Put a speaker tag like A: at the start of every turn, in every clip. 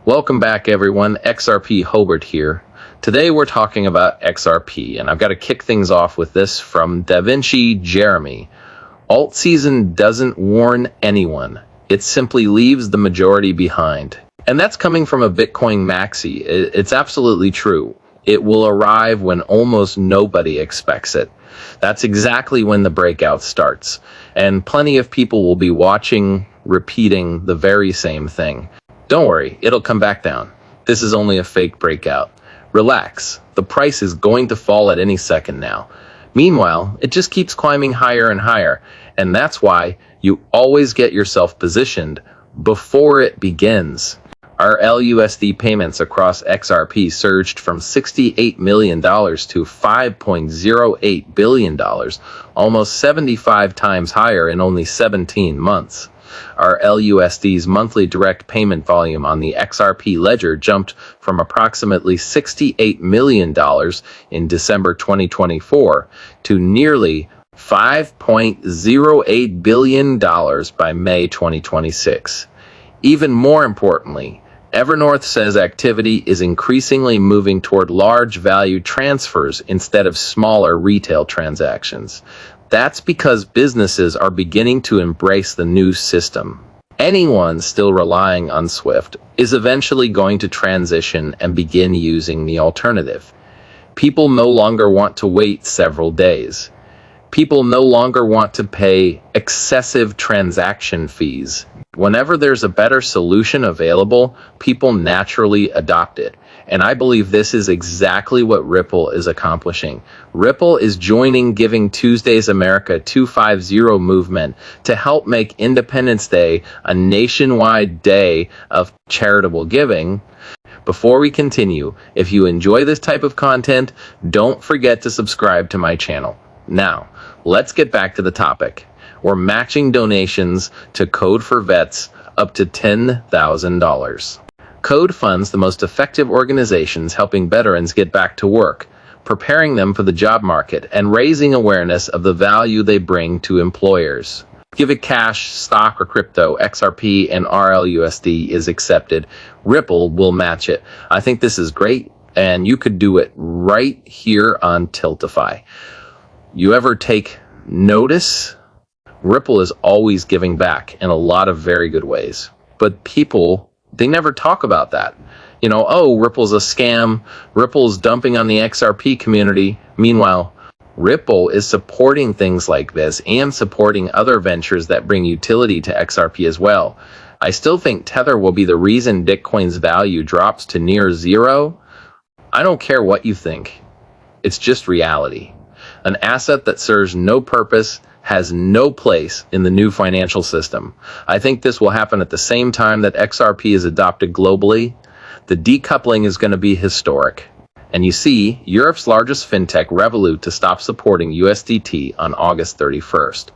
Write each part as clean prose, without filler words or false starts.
A: Welcome back, everyone. XRP Hobart here. Today we're talking about XRP, and I've got to kick things off with this from Da Vinci Jeremy. Alt season doesn't warn anyone. It simply leaves the majority behind. And that's coming from a Bitcoin maxi. It's absolutely true. It will arrive when almost nobody expects it. That's exactly when the breakout starts. And plenty of people will be watching, repeating the very same thing. Don't worry, it'll come back down. This is only a fake breakout. Relax, the price is going to fall at any second now. Meanwhile, it just keeps climbing higher and higher, and that's why you always get yourself positioned before it begins. Our LUSD payments across XRP surged from $68 million to $5.08 billion, almost 75 times higher in only 17 months. Our LUSD's monthly direct payment volume on the XRP Ledger jumped from approximately $68 million in December 2024 to nearly $5.08 billion by May 2026. Even more importantly, Evernorth says activity is increasingly moving toward large value transfers instead of smaller retail transactions. That's because businesses are beginning to embrace the new system. Anyone still relying on SWIFT is eventually going to transition and begin using the alternative. People no longer want to wait several days. People no longer want to pay excessive transaction fees. Whenever there's a better solution available, people naturally adopt it. And I believe this is exactly what Ripple is accomplishing. Ripple is joining Giving Tuesday's America 250 movement to help make Independence Day a nationwide day of charitable giving. Before we continue, if you enjoy this type of content, don't forget to subscribe to my channel. Now, let's get back to the topic. We're matching donations to Code for Vets up to $10,000. Code funds the most effective organizations helping veterans get back to work, preparing them for the job market, and raising awareness of the value they bring to employers. Give it cash, stock, or crypto, XRP and RLUSD is accepted. Ripple will match it. I think this is great, and you could do it right here on Tiltify. You ever take notice? Ripple is always giving back in a lot of very good ways. But people, they never talk about that. Oh, Ripple's a scam. Ripple's dumping on the XRP community. Meanwhile, Ripple is supporting things like this and supporting other ventures that bring utility to XRP as well. I still think Tether will be the reason Bitcoin's value drops to near zero. I don't care what you think. It's just reality. An asset that serves no purpose has no place in the new financial system. I think this will happen at the same time that XRP is adopted globally. The decoupling is going to be historic. And you see, Europe's largest fintech, Revolut, to stop supporting USDT on August 31st.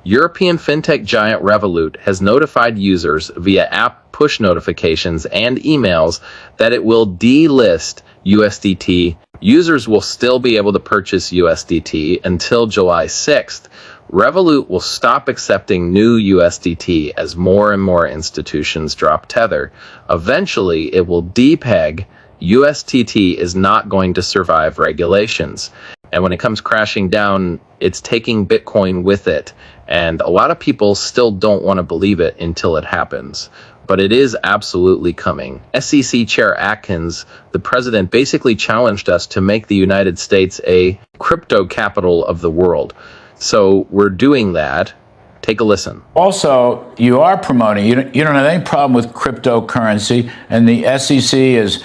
A: European fintech giant Revolut has notified users via app push notifications and emails that it will delist USDT. Users will still be able to purchase USDT until July 6th. Revolut will stop accepting new USDT as more and more institutions drop Tether. Eventually, it will depeg. USDT is not going to survive regulations. And when it comes crashing down, it's taking Bitcoin with it. And a lot of people still don't want to believe it until it happens. But it is absolutely coming. SEC Chair Atkins, the president, basically challenged us to make the United States a crypto capital of the world. So we're doing that. Take a listen.
B: Also, you are promoting, you don't have any problem with cryptocurrency, and the SEC is,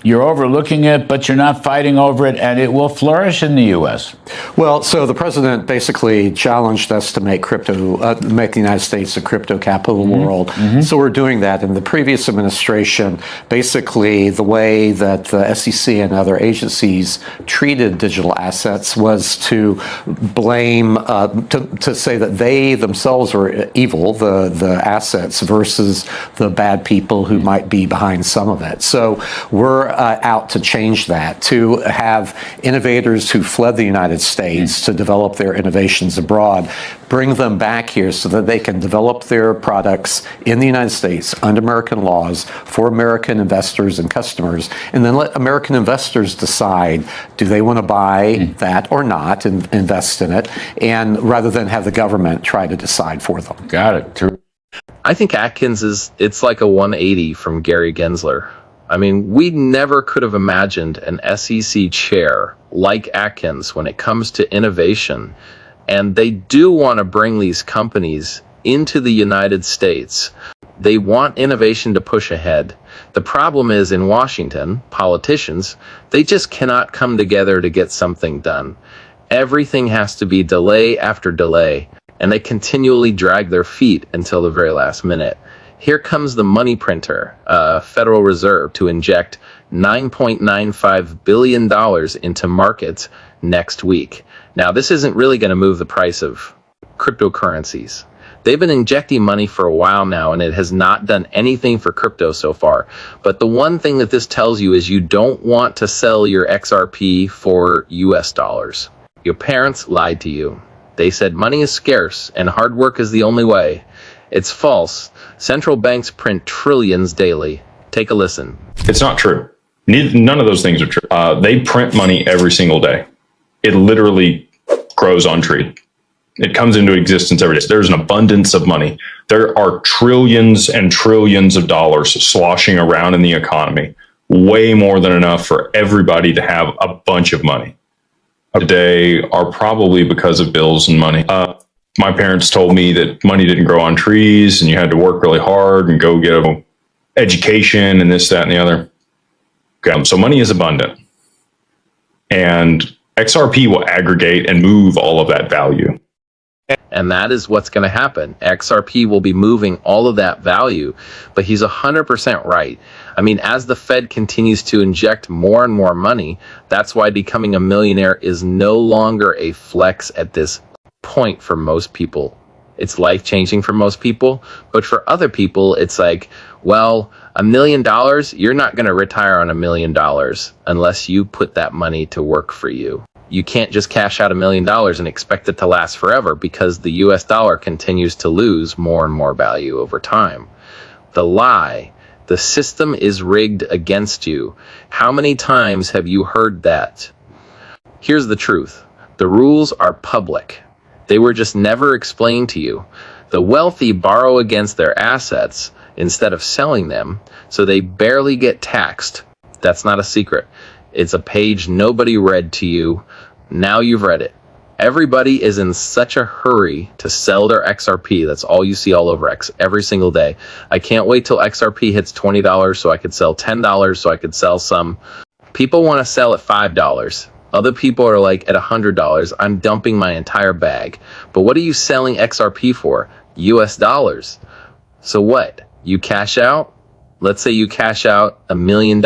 B: you're overlooking it, but you're not fighting over it, and it will flourish in the U.S.
C: Well, so the president basically challenged us to make make the United States a crypto capital of the world. So we're doing that. In the previous administration, basically the way that the SEC and other agencies treated digital assets was to blame, to say that they themselves were evil, the assets, versus the bad people who might be behind some of it. So we're out to change that, to have innovators who fled the United States to develop their innovations abroad, bring them back here so that they can develop their products in the United States under American laws for American investors and customers, and then let American investors decide, do they want to buy that or not and invest in it, and rather than have the government try to decide for them.
B: Got it.
A: I think Atkins it's like a 180 from Gary Gensler. I mean, we never could have imagined an SEC chair like Atkins when it comes to innovation. And they do want to bring these companies into the United States. They want innovation to push ahead. The problem is in Washington, politicians, they just cannot come together to get something done. Everything has to be delay after delay, and they continually drag their feet until the very last minute. Here comes the money printer, Federal Reserve, to inject $9.95 billion into markets next week. Now, this isn't really going to move the price of cryptocurrencies. They've been injecting money for a while now, and it has not done anything for crypto so far. But the one thing that this tells you is you don't want to sell your XRP for US dollars. Your parents lied to you. They said money is scarce and hard work is the only way. It's false. Central banks print trillions daily. Take a listen.
D: It's not true. None of those things are true. They print money every single day. It literally grows on tree. It comes into existence every day. There's an abundance of money. There are trillions and trillions of dollars sloshing around in the economy. Way more than enough for everybody to have a bunch of money. Today are probably because of bills and money. My parents told me that money didn't grow on trees and you had to work really hard and go get an education and this, that, and the other. Okay, so money is abundant. And XRP will aggregate and move all of that value.
A: And that is what's going to happen. XRP will be moving all of that value, but he's 100% right. I mean, as the Fed continues to inject more and more money, that's why becoming a millionaire is no longer a flex at this point for most people. It's life-changing for most people, but for other people, it's like, well, $1 million, you're not going to retire on $1 million unless you put that money to work for you. You can't just cash out $1 million and expect it to last forever because the US dollar continues to lose more and more value over time. The lie, the system is rigged against you. How many times have you heard that? Here's the truth. The rules are public. They were just never explained to you. The wealthy borrow against their assets instead of selling them, so they barely get taxed. That's not a secret. It's a page nobody read to you. Now you've read it. Everybody is in such a hurry to sell their XRP. That's all you see all over X every single day. I can't wait till XRP hits $20 so I could sell $10 so I could sell some. People want to sell at $5. Other people are like at $100. I'm dumping my entire bag. But what are you selling XRP for? US dollars. So what? You cash out? Let's say you cash out $1 million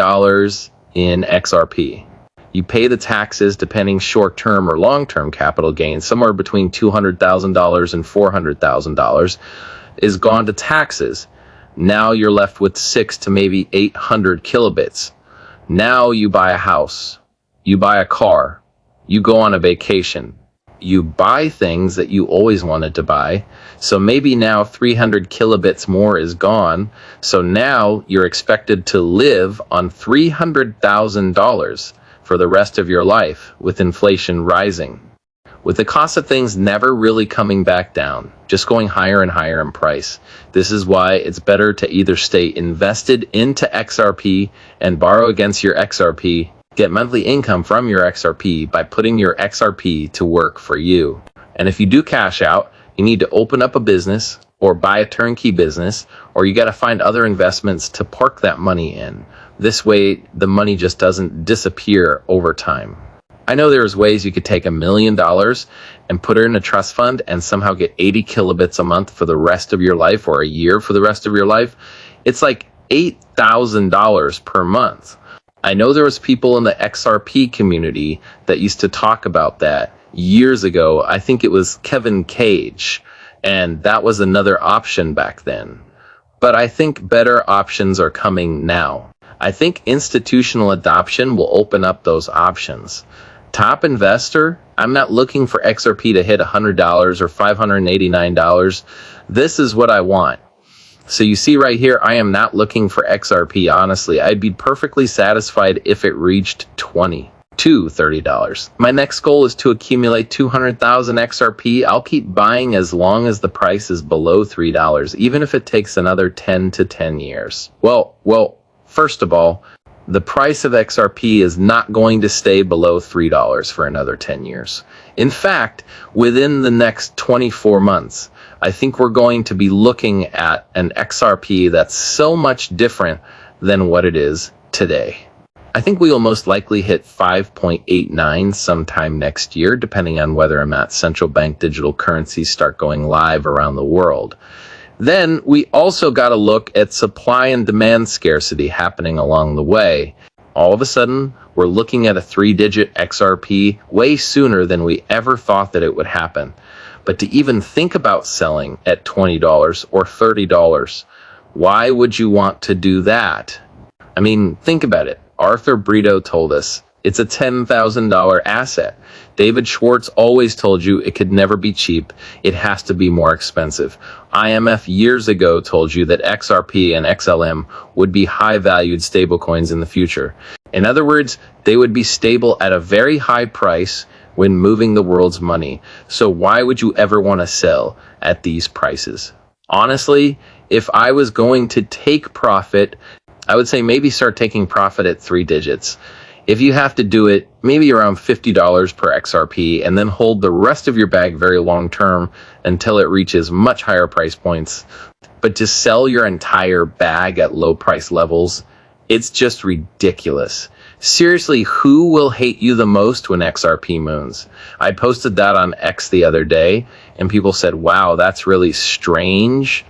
A: in XRP. You pay the taxes depending short-term or long-term capital gains, somewhere between $200,000 and $400,000 is gone to taxes. Now you're left with 6 to maybe 800 kilobits. Now you buy a house, you buy a car, you go on a vacation, you buy things that you always wanted to buy. So maybe now 300 kilobits more is gone. So now you're expected to live on $300,000 for the rest of your life with inflation rising. With the cost of things never really coming back down, just going higher and higher in price. This is why it's better to either stay invested into XRP and borrow against your XRP, get monthly income from your XRP by putting your XRP to work for you. And if you do cash out, you need to open up a business or buy a turnkey business, or you got to find other investments to park that money in. This way, the money just doesn't disappear over time. I know there's ways you could take $1 million and put it in a trust fund and somehow get 80 kilobits a month for the rest of your life or a year for the rest of your life. It's like $8,000 per month. I know there was people in the XRP community that used to talk about that years ago. I think it was Kevin Cage, and that was another option back then. But I think better options are coming now. I think institutional adoption will open up those options. Top investor, I'm not looking for XRP to hit $100 or $589. This is what I want. So you see right here, I am not looking for XRP, honestly. I'd be perfectly satisfied if it reached $20 to $30. My next goal is to accumulate 200,000 XRP. I'll keep buying as long as the price is below $3, even if it takes another 10 to 10 years. Well, first of all, the price of XRP is not going to stay below $3 for another 10 years. In fact, within the next 24 months, I think we're going to be looking at an XRP that's so much different than what it is today. I think we will most likely hit 5.89 sometime next year, depending on whether or not central bank digital currencies start going live around the world. Then we also got to look at supply and demand scarcity happening along the way. All of a sudden, we're looking at a 3-digit XRP way sooner than we ever thought that it would happen. But to even think about selling at $20 or $30, why would you want to do that? I mean, think about it. Arthur Brito told us it's a $10,000 asset. David Schwartz always told you it could never be cheap. It has to be more expensive. IMF years ago told you that XRP and XLM would be high-valued stablecoins in the future. In other words, they would be stable at a very high price when moving the world's money. So why would you ever want to sell at these prices? Honestly, if I was going to take profit, I would say maybe start taking profit at 3 digits. If you have to do it, maybe around $50 per XRP, and then hold the rest of your bag very long term until it reaches much higher price points. But to sell your entire bag at low price levels, it's just ridiculous. Seriously, who will hate you the most when XRP moons? I posted that on X the other day, and people said, wow, that's really strange.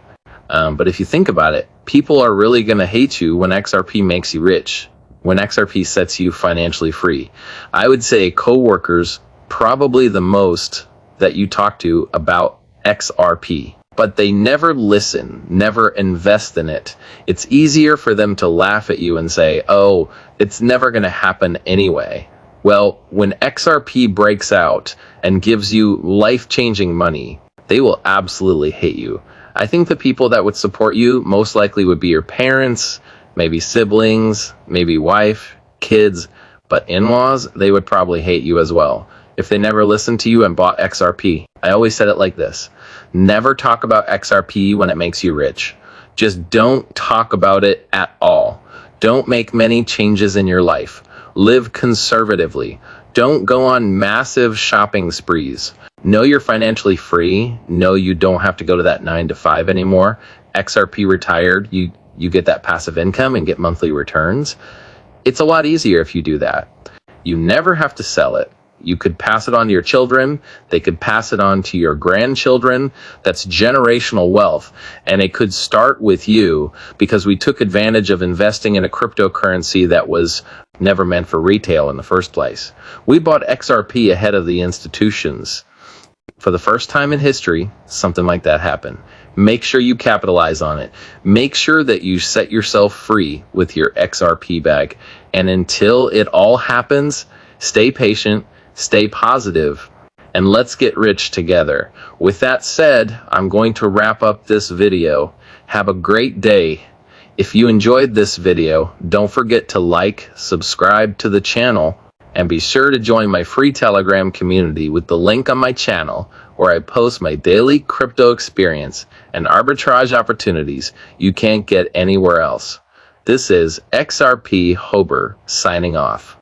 A: But if you think about it, people are really going to hate you when XRP makes you rich, when XRP sets you financially free. I would say coworkers probably the most that you talk to about XRP, but they never listen, never invest in it. It's easier for them to laugh at you and say, oh, it's never going to happen anyway. Well, when XRP breaks out and gives you life-changing money, they will absolutely hate you. I think the people that would support you most likely would be your parents, maybe siblings, maybe wife, kids, but in-laws, they would probably hate you as well if they never listened to you and bought XRP. I always said it like this: never talk about XRP when it makes you rich. Just don't talk about it at all. Don't make many changes in your life. Live conservatively. Don't go on massive shopping sprees. Know you're financially free. Know you don't have to go to that 9 to 5 anymore. XRP retired, you get that passive income and get monthly returns. It's a lot easier if you do that. You never have to sell it. You could pass it on to your children. They could pass it on to your grandchildren. That's generational wealth. And it could start with you because we took advantage of investing in a cryptocurrency that was never meant for retail in the first place. We bought XRP ahead of the institutions. For the first time in history, something like that happened. Make sure you capitalize on it. Make sure that you set yourself free with your XRP bag. And until it all happens, stay patient, stay positive, and let's get rich together. With that said, I'm going to wrap up this video. Have a great day. If you enjoyed this video, don't forget to like, subscribe to the channel, and be sure to join my free Telegram community with the link on my channel, where I post my daily crypto experience and arbitrage opportunities you can't get anywhere else. This is XRP Hober signing off.